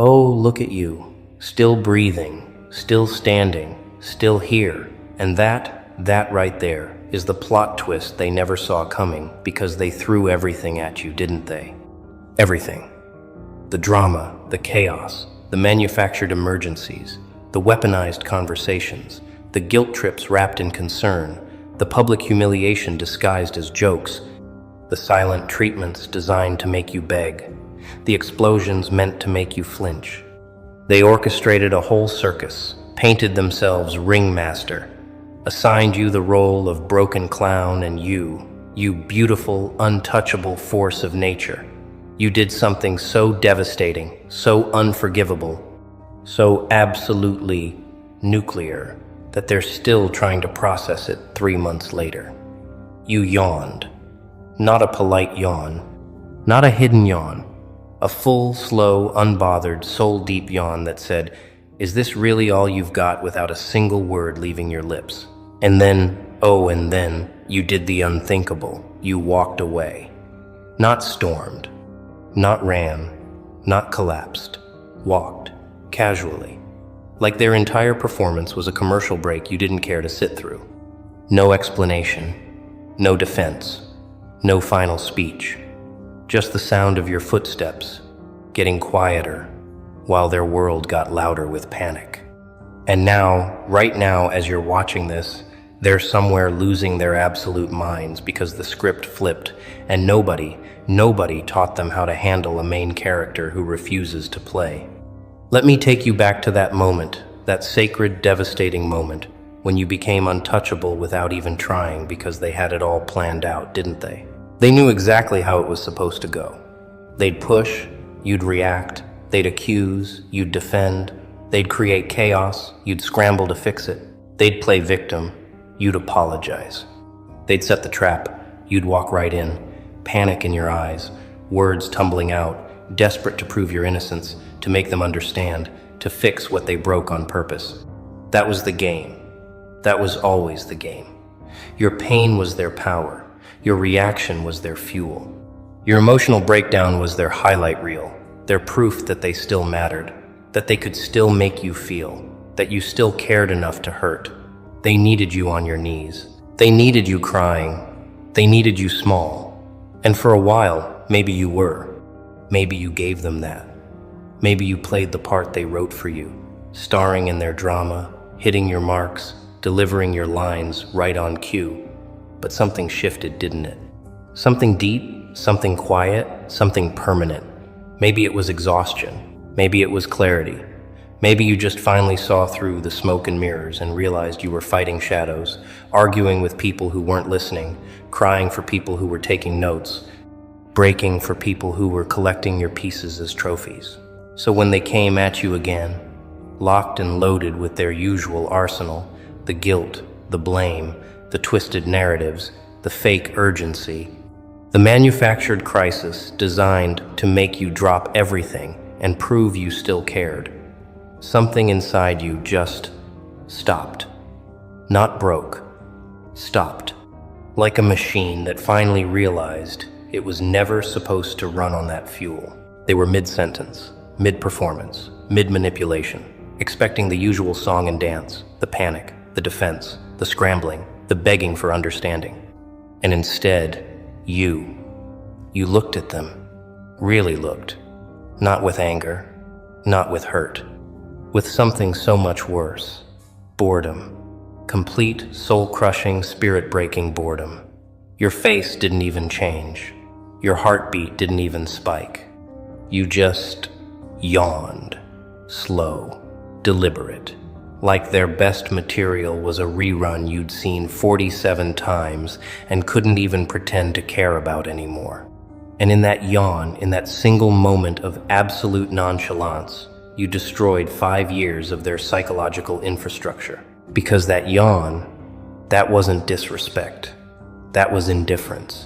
Oh, look at you, still breathing, still standing, still here. And that right there is the plot twist they never saw coming because they threw everything at you, didn't they? Everything. The drama, the chaos, the manufactured emergencies, the weaponized conversations, the guilt trips wrapped in concern, the public humiliation disguised as jokes, the silent treatments designed to make you beg, the explosions meant to make you flinch. They orchestrated a whole circus, painted themselves ringmaster, assigned you the role of broken clown, and you beautiful, untouchable force of nature. You did something so devastating, so unforgivable, so absolutely nuclear that they're still trying to process it 3 months later. You yawned. Not a polite yawn, not a hidden yawn, a full, slow, unbothered, soul-deep yawn that said, "Is this really all you've got?" without a single word leaving your lips. And then, and then, you did the unthinkable. You walked away. Not stormed, not ran, not collapsed. Walked, casually. Like their entire performance was a commercial break you didn't care to sit through. No explanation, no defense, no final speech. Just the sound of your footsteps, getting quieter, while their world got louder with panic. And now, right now, as you're watching this, they're somewhere losing their absolute minds because the script flipped, and nobody taught them how to handle a main character who refuses to play. Let me take you back to that moment, that sacred, devastating moment, when you became untouchable without even trying because they had it all planned out, didn't they? They knew exactly how it was supposed to go. They'd push, you'd react, they'd accuse, you'd defend, they'd create chaos, you'd scramble to fix it. They'd play victim, you'd apologize. They'd set the trap, you'd walk right in, panic in your eyes, words tumbling out, desperate to prove your innocence, to make them understand, to fix what they broke on purpose. That was the game. That was always the game. Your pain was their power. Your reaction was their fuel. Your emotional breakdown was their highlight reel, their proof that they still mattered, that they could still make you feel, that you still cared enough to hurt. They needed you on your knees. They needed you crying. They needed you small. And for a while, maybe you were. Maybe you gave them that. Maybe you played the part they wrote for you, starring in their drama, hitting your marks, delivering your lines right on cue. But something shifted, didn't it? Something deep, something quiet, something permanent. Maybe it was exhaustion. Maybe it was clarity. Maybe you just finally saw through the smoke and mirrors and realized you were fighting shadows, arguing with people who weren't listening, crying for people who were taking notes, breaking for people who were collecting your pieces as trophies. So when they came at you again, locked and loaded with their usual arsenal, the guilt, the blame, the twisted narratives, the fake urgency, the manufactured crisis designed to make you drop everything and prove you still cared. Something inside you just stopped. Not broke, stopped. Like a machine that finally realized it was never supposed to run on that fuel. They were mid-sentence, mid-performance, mid-manipulation, expecting the usual song and dance, the panic, the defense, the scrambling, the begging for understanding. And instead, you looked at them, really looked, not with anger, not with hurt, with something so much worse, boredom, complete, soul-crushing, spirit-breaking boredom. Your face didn't even change. Your heartbeat didn't even spike. You just yawned, slow, deliberate, like their best material was a rerun you'd seen 47 times and couldn't even pretend to care about anymore. And in that yawn, in that single moment of absolute nonchalance, you destroyed 5 years of their psychological infrastructure. Because that yawn, that wasn't disrespect. That was indifference.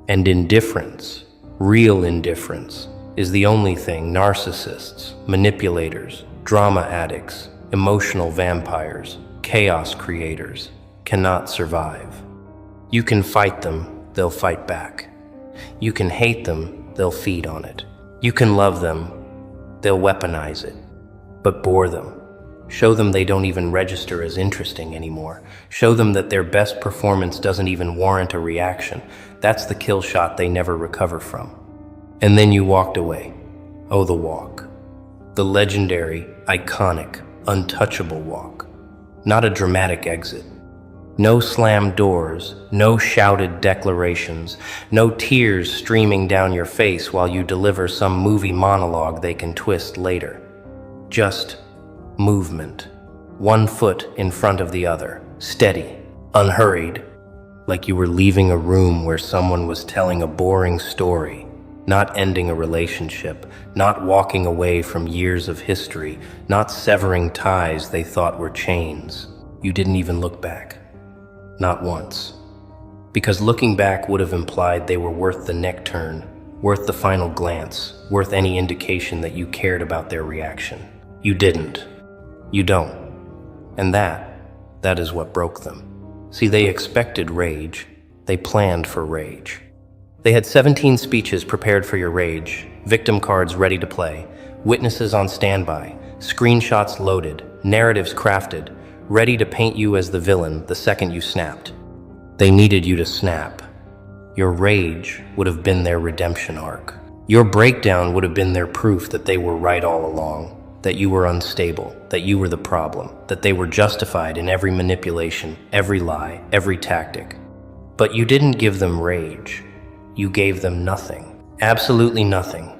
And indifference, real indifference, is the only thing narcissists, manipulators, drama addicts, emotional vampires, chaos creators cannot survive. You can fight them, they'll fight back. You can hate them, they'll feed on it. You can love them, They'll weaponize it, but bore them. Show them they don't even register as interesting anymore. Show them that their best performance doesn't even warrant a reaction. That's the kill shot they never recover from. And then you walked away. Oh, the walk. The legendary, iconic, untouchable walk. Not a dramatic exit. No slammed doors, no shouted declarations, no tears streaming down your face while you deliver some movie monologue they can twist later. Just movement. One foot in front of the other, steady, unhurried, like you were leaving a room where someone was telling a boring story, not ending a relationship, not walking away from years of history, not severing ties they thought were chains. You didn't even look back. Not once. Because looking back would have implied they were worth the neck turn, worth the final glance, worth any indication that you cared about their reaction. You didn't. You don't. And that is what broke them. See, they expected rage. They planned for rage. They had 17 speeches prepared for your rage, victim cards ready to play, witnesses on standby, screenshots loaded, narratives crafted, ready to paint you as the villain the second you snapped. They needed you to snap. Your rage would have been their redemption arc. Your breakdown would have been their proof that they were right all along, that you were unstable, that you were the problem, that they were justified in every manipulation, every lie, every tactic. But you didn't give them rage. You gave them nothing. Absolutely nothing.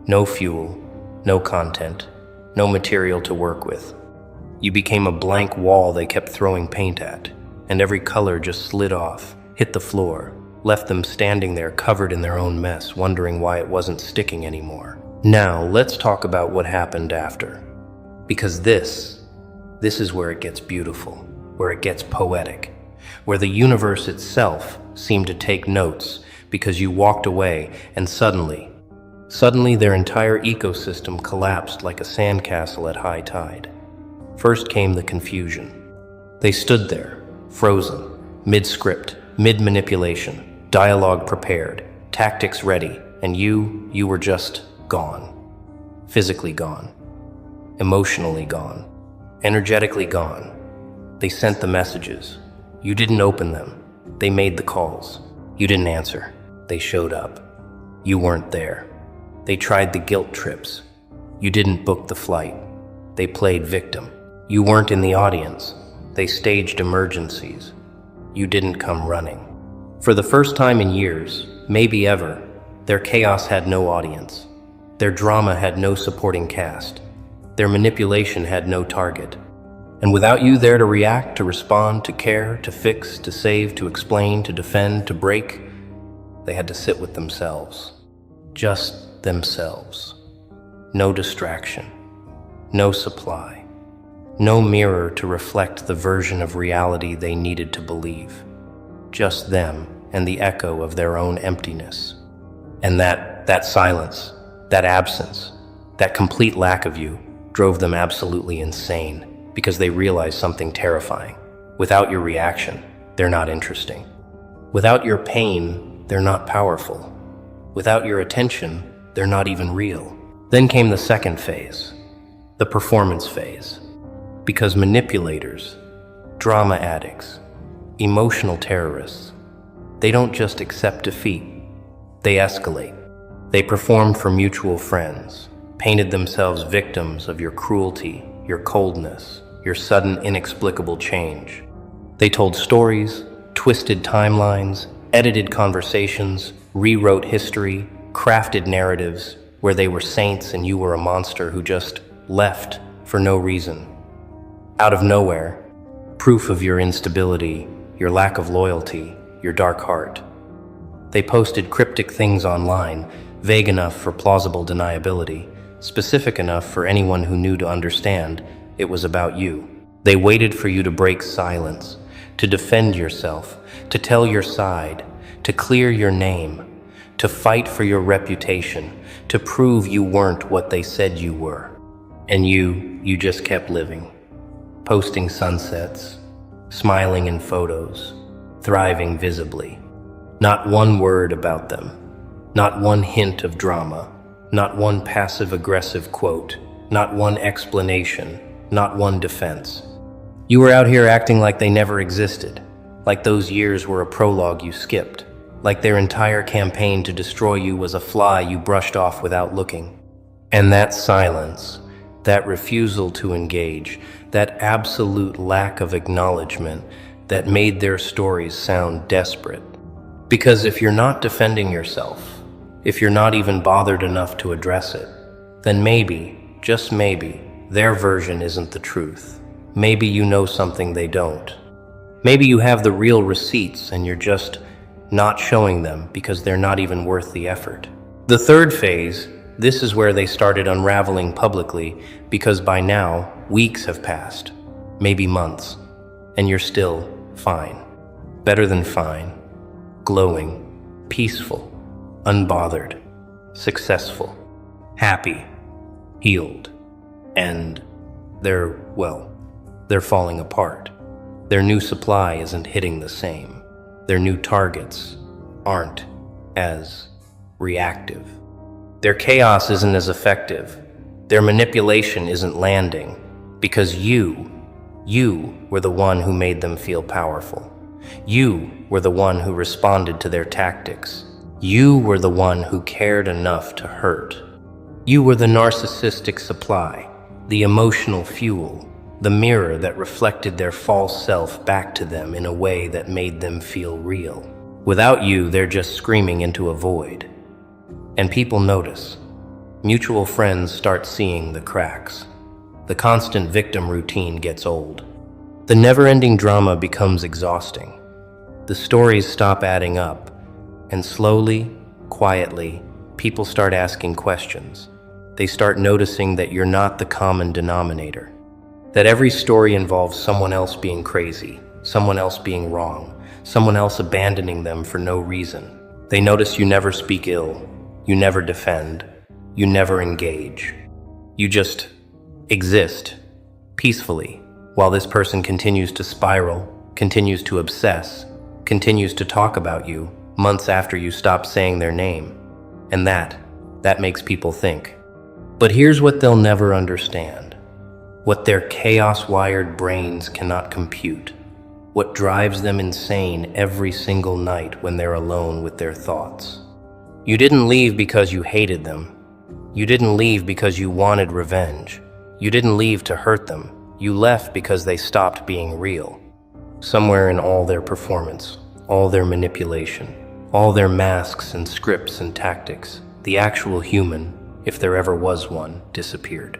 No fuel, no content, no material to work with. You became a blank wall they kept throwing paint at, and every color just slid off, hit the floor, left them standing there covered in their own mess, wondering why it wasn't sticking anymore. Now, let's talk about what happened after. Because this is where it gets beautiful, where it gets poetic, where the universe itself seemed to take notes because you walked away and suddenly their entire ecosystem collapsed like a sandcastle at high tide. First came the confusion. They stood there, frozen, mid-script, mid-manipulation, dialogue prepared, tactics ready, and you were just gone. Physically gone. Emotionally gone. Energetically gone. They sent the messages. You didn't open them. They made the calls. You didn't answer. They showed up. You weren't there. They tried the guilt trips. You didn't book the flight. They played victim. You weren't in the audience. They staged emergencies. You didn't come running. For the first time in years, maybe ever, their chaos had no audience. Their drama had no supporting cast. Their manipulation had no target. And without you there to react, to respond, to care, to fix, to save, to explain, to defend, to break, they had to sit with themselves. Just themselves. No distraction. No supply. No mirror to reflect the version of reality they needed to believe. Just them and the echo of their own emptiness. And that silence, that absence, that complete lack of you drove them absolutely insane because they realized something terrifying. Without your reaction, they're not interesting. Without your pain, they're not powerful. Without your attention, they're not even real. Then came the second phase, the performance phase. Because manipulators, drama addicts, emotional terrorists, they don't just accept defeat, they escalate. They performed for mutual friends, painted themselves victims of your cruelty, your coldness, your sudden inexplicable change. They told stories, twisted timelines, edited conversations, rewrote history, crafted narratives where they were saints and you were a monster who just left for no reason. Out of nowhere, proof of your instability, your lack of loyalty, your dark heart. They posted cryptic things online, vague enough for plausible deniability, specific enough for anyone who knew to understand it was about you. They waited for you to break silence, to defend yourself, to tell your side, to clear your name, to fight for your reputation, to prove you weren't what they said you were. And you just kept living. Posting sunsets, smiling in photos, thriving visibly. Not one word about them, not one hint of drama, Not one passive-aggressive quote, not one explanation, not one defense. You were out here acting like they never existed, like those years were a prologue you skipped, like their entire campaign to destroy you was a fly you brushed off without looking. And that silence, that refusal to engage, that absolute lack of acknowledgement that made their stories sound desperate. Because if you're not defending yourself, if you're not even bothered enough to address it, then maybe, just maybe, their version isn't the truth. Maybe you know something they don't. Maybe you have the real receipts and you're just not showing them because they're not even worth the effort. The third phase, this is where they started unraveling publicly because by now, weeks have passed, maybe months, and you're still fine. Better than fine. Glowing, peaceful, unbothered, successful, happy, healed. And they're falling apart. Their new supply isn't hitting the same. Their new targets aren't as reactive. Their chaos isn't as effective. Their manipulation isn't landing because you were the one who made them feel powerful. You were the one who responded to their tactics. You were the one who cared enough to hurt. You were the narcissistic supply, the emotional fuel, the mirror that reflected their false self back to them in a way that made them feel real. Without you, they're just screaming into a void. And people notice. Mutual friends start seeing the cracks. The constant victim routine gets old. The never-ending drama becomes exhausting. The stories stop adding up, and slowly, quietly, people start asking questions. They start noticing that you're not the common denominator. That every story involves someone else being crazy, someone else being wrong, someone else abandoning them for no reason. They notice you never speak ill, you never defend, you never engage. You just exist peacefully while this person continues to spiral, continues to obsess, continues to talk about you months after you stop saying their name. And that makes people think. But here's what they'll never understand. What their chaos-wired brains cannot compute. What drives them insane every single night when they're alone with their thoughts. You didn't leave because you hated them. You didn't leave because you wanted revenge. You didn't leave to hurt them. You left because they stopped being real. Somewhere in all their performance, all their manipulation, all their masks and scripts and tactics, the actual human, if there ever was one, disappeared.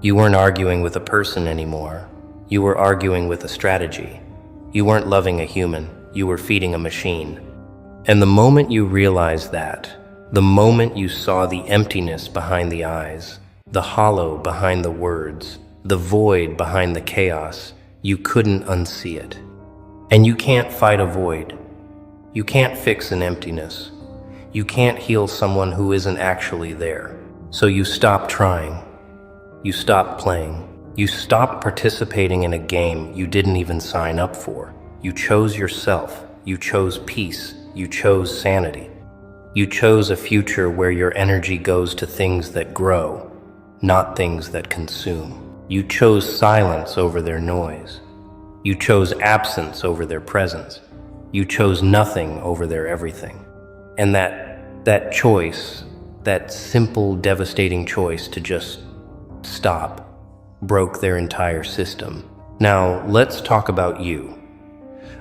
You weren't arguing with a person anymore. You were arguing with a strategy. You weren't loving a human. You were feeding a machine. And the moment you realized that, the moment you saw the emptiness behind the eyes, the hollow behind the words, the void behind the chaos, you couldn't unsee it. And you can't fight a void. You can't fix an emptiness. You can't heal someone who isn't actually there. So you stop trying. You stop playing. You stop participating in a game you didn't even sign up for. You chose yourself. You chose peace. You chose sanity. You chose a future where your energy goes to things that grow, not things that consume. You chose silence over their noise. You chose absence over their presence. You chose nothing over their everything. And that choice, that simple, devastating choice to just stop, broke their entire system. Now, let's talk about you,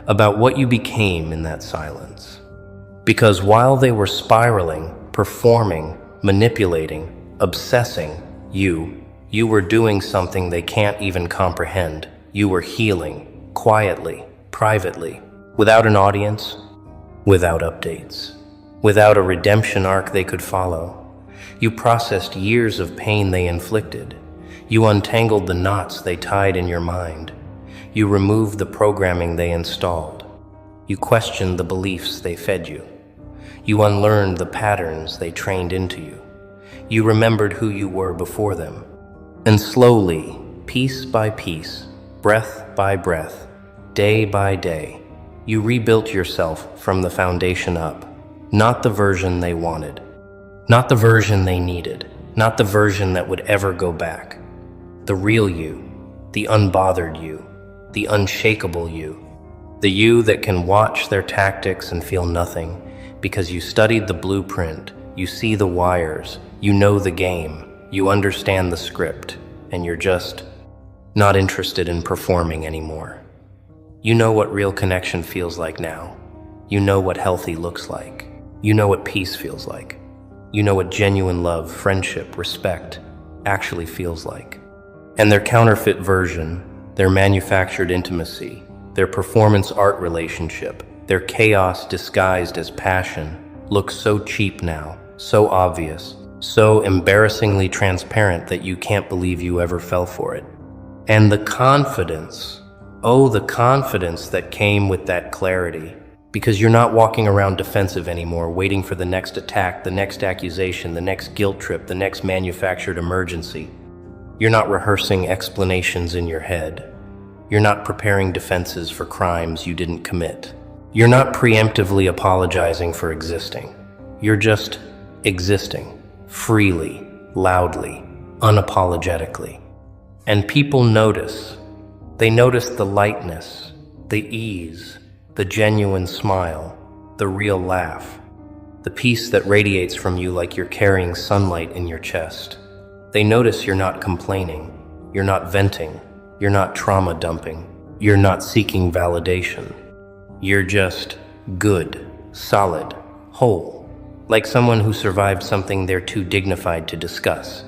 about what you became in that silence. Because while they were spiraling, performing, manipulating, obsessing, you were doing something they can't even comprehend. You were healing, quietly, privately, without an audience, without updates, without a redemption arc they could follow. You processed years of pain they inflicted. You untangled the knots they tied in your mind. You removed the programming they installed. You questioned the beliefs they fed you. You unlearned the patterns they trained into you. You remembered who you were before them. And slowly, piece by piece, breath by breath, day by day, you rebuilt yourself from the foundation up, not the version they wanted, Not the version they needed, not the version that would ever go back. The real you, the unbothered you, the unshakable you. The you that can watch their tactics and feel nothing because you studied the blueprint, you see the wires, you know the game, you understand the script, and you're just not interested in performing anymore. You know what real connection feels like now. You know what healthy looks like. You know what peace feels like. You know what genuine love, friendship, respect actually feels like. And their counterfeit version, their manufactured intimacy, their performance art relationship, their chaos disguised as passion, looks so cheap now, so obvious, so embarrassingly transparent that you can't believe you ever fell for it. And the confidence, oh, the confidence that came with that clarity, because you're not walking around defensive anymore, waiting for the next attack, the next accusation, the next guilt trip, the next manufactured emergency. You're not rehearsing explanations in your head. You're not preparing defenses for crimes you didn't commit. You're not preemptively apologizing for existing. You're just existing, freely, loudly, unapologetically. And people notice. They notice the lightness, the ease, the genuine smile, the real laugh, the peace that radiates from you like you're carrying sunlight in your chest. They notice you're not complaining, you're not venting, you're not trauma dumping, you're not seeking validation. You're just good, solid, whole, like someone who survived something they're too dignified to discuss.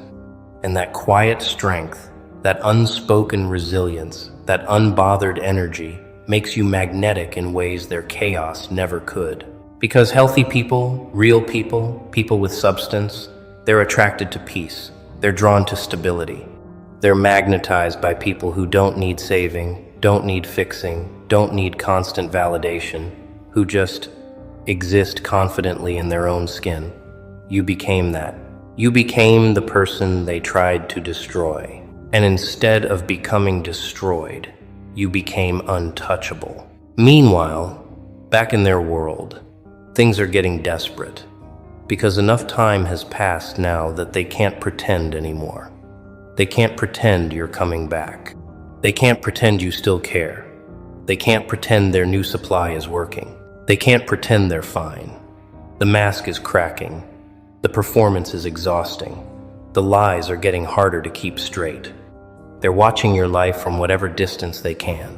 And that quiet strength, that unspoken resilience, that unbothered energy makes you magnetic in ways their chaos never could. Because healthy people, real people, people with substance, they're attracted to peace. They're drawn to stability. They're magnetized by people who don't need saving, don't need fixing, don't need constant validation, who just exist confidently in their own skin. You became that. You became the person they tried to destroy. And instead of becoming destroyed, you became untouchable. Meanwhile, back in their world, things are getting desperate because enough time has passed now that they can't pretend anymore. They can't pretend you're coming back. They can't pretend you still care. They can't pretend their new supply is working. They can't pretend they're fine. The mask is cracking. The performance is exhausting. The lies are getting harder to keep straight. They're watching your life from whatever distance they can,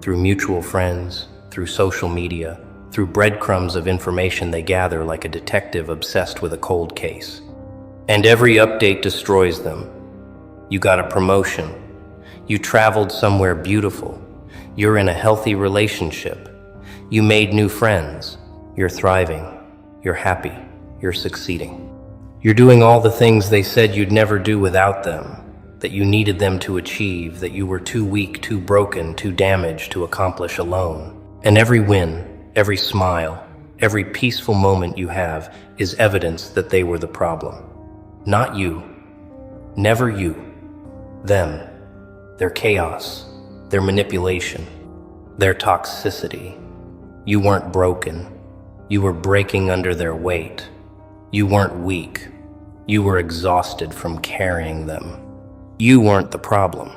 through mutual friends, through social media, through breadcrumbs of information they gather like a detective obsessed with a cold case. And every update destroys them. You got a promotion. You traveled somewhere beautiful. You're in a healthy relationship. You made new friends. You're thriving. You're happy. You're succeeding. You're doing all the things they said you'd never do without them, that you needed them to achieve, that you were too weak, too broken, too damaged to accomplish alone. And every win, every smile, every peaceful moment you have is evidence that they were the problem. Not you. Never you. Them. Their chaos. Their manipulation. Their toxicity. You weren't broken. You were breaking under their weight. You weren't weak. You were exhausted from carrying them. You weren't the problem.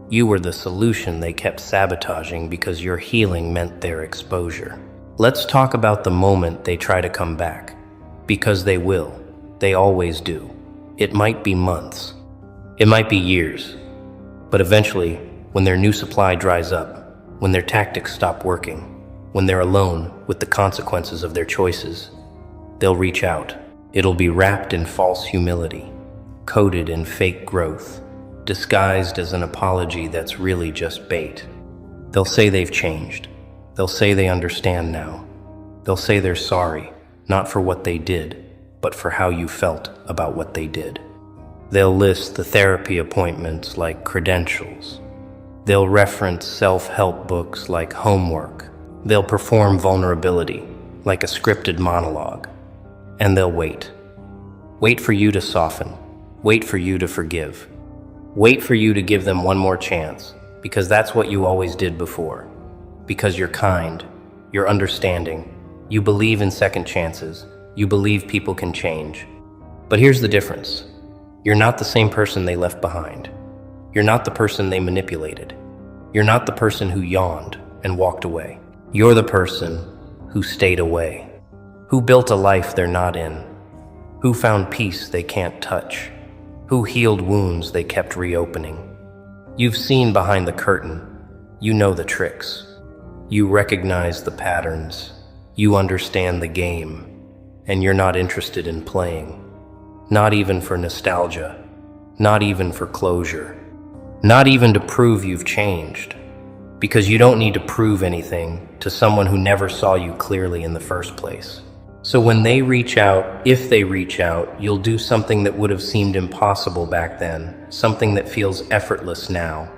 You were the solution they kept sabotaging because your healing meant their exposure. Let's talk about the moment they try to come back. Because they will. They always do. It might be months. It might be years. But eventually, when their new supply dries up, when their tactics stop working, when they're alone with the consequences of their choices, they'll reach out. It'll be wrapped in false humility, coated in fake growth, disguised as an apology that's really just bait. They'll say they've changed. They'll say they understand now. They'll say they're sorry, not for what they did, but for how you felt about what they did. They'll list the therapy appointments like credentials. They'll reference self-help books like homework. They'll perform vulnerability like a scripted monologue. And they'll wait. Wait for you to soften. Wait for you to forgive. Wait for you to give them one more chance, because that's what you always did before. Because you're kind, you're understanding, you believe in second chances, you believe people can change. But here's the difference. You're not the same person they left behind. You're not the person they manipulated. You're not the person who yawned and walked away. You're the person who stayed away, who built a life they're not in, who found peace they can't touch, who healed wounds they kept reopening. You've seen behind the curtain. You know the tricks. You recognize the patterns. You understand the game. And you're not interested in playing. Not even for nostalgia. Not even for closure. Not even to prove you've changed. Because you don't need to prove anything to someone who never saw you clearly in the first place. So when they reach out, if they reach out, you'll do something that would have seemed impossible back then, something that feels effortless now.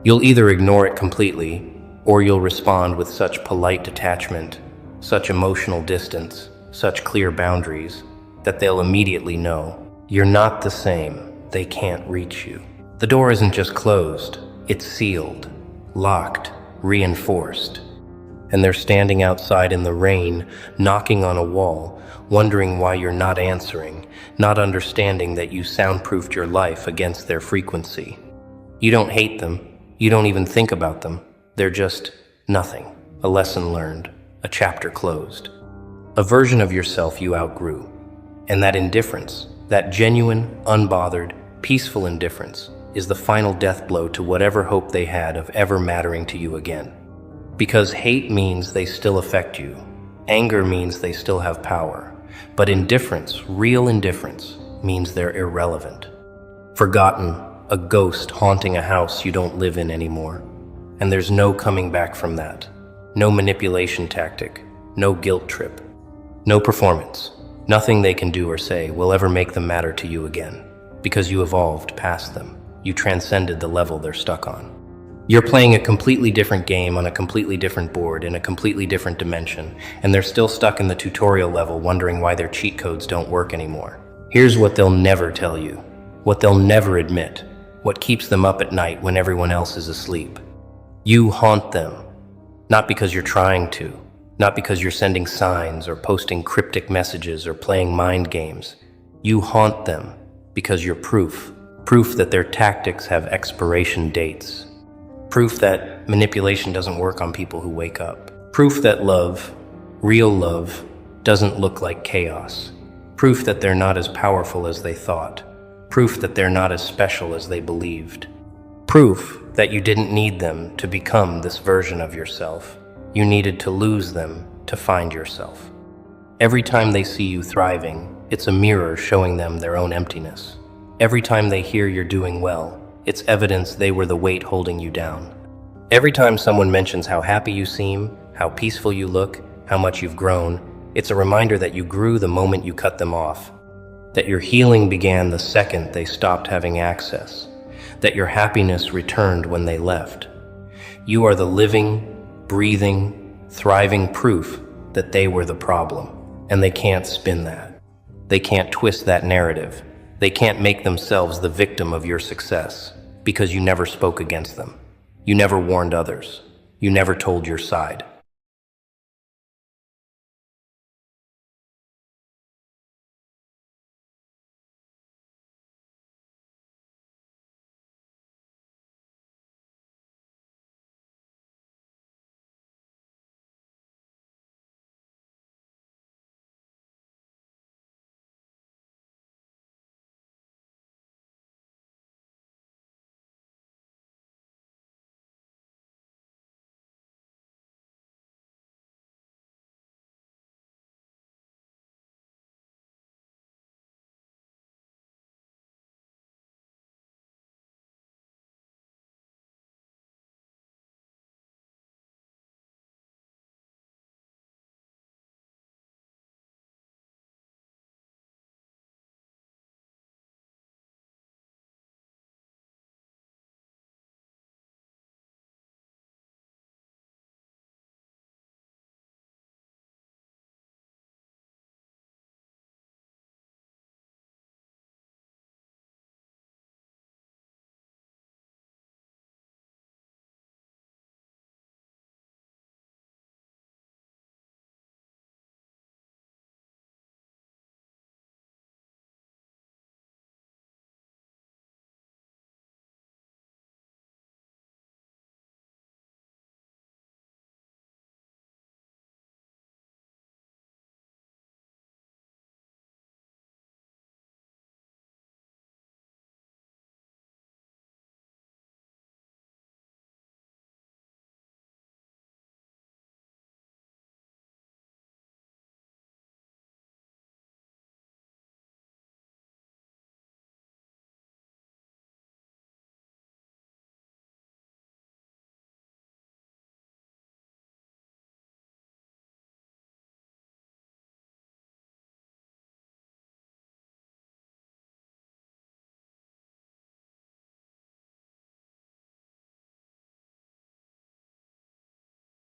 You'll either ignore it completely, or you'll respond with such polite detachment, such emotional distance, such clear boundaries, that they'll immediately know you're not the same. They can't reach you. The door isn't just closed, it's sealed, locked, reinforced. And they're standing outside in the rain, knocking on a wall, wondering why you're not answering, not understanding that you soundproofed your life against their frequency. You don't hate them. You don't even think about them. They're just nothing. A lesson learned, a chapter closed. A version of yourself you outgrew. And that indifference, that genuine, unbothered, peaceful indifference, is the final death blow to whatever hope they had of ever mattering to you again. Because hate means they still affect you. Anger means they still have power. But indifference, real indifference, means they're irrelevant. Forgotten, a ghost haunting a house you don't live in anymore. And there's no coming back from that. No manipulation tactic, no guilt trip, no performance. Nothing they can do or say will ever make them matter to you again. Because you evolved past them. You transcended the level they're stuck on. You're playing a completely different game on a completely different board in a completely different dimension, and they're still stuck in the tutorial level wondering why their cheat codes don't work anymore. Here's what they'll never tell you, what they'll never admit, what keeps them up at night when everyone else is asleep. You haunt them, not because you're trying to, not because you're sending signs or posting cryptic messages or playing mind games. You haunt them because you're proof that their tactics have expiration dates. Proof that manipulation doesn't work on people who wake up. Proof that love, real love, doesn't look like chaos. Proof that they're not as powerful as they thought. Proof that they're not as special as they believed. Proof that you didn't need them to become this version of yourself. You needed to lose them to find yourself. Every time they see you thriving, it's a mirror showing them their own emptiness. Every time they hear you're doing well, it's evidence they were the weight holding you down. Every time someone mentions how happy you seem, how peaceful you look, how much you've grown, it's a reminder that you grew the moment you cut them off, that your healing began the second they stopped having access, that your happiness returned when they left. You are the living, breathing, thriving proof that they were the problem, and they can't spin that. They can't twist that narrative. They can't make themselves the victim of your success. Because you never spoke against them. You never warned others. You never told your side.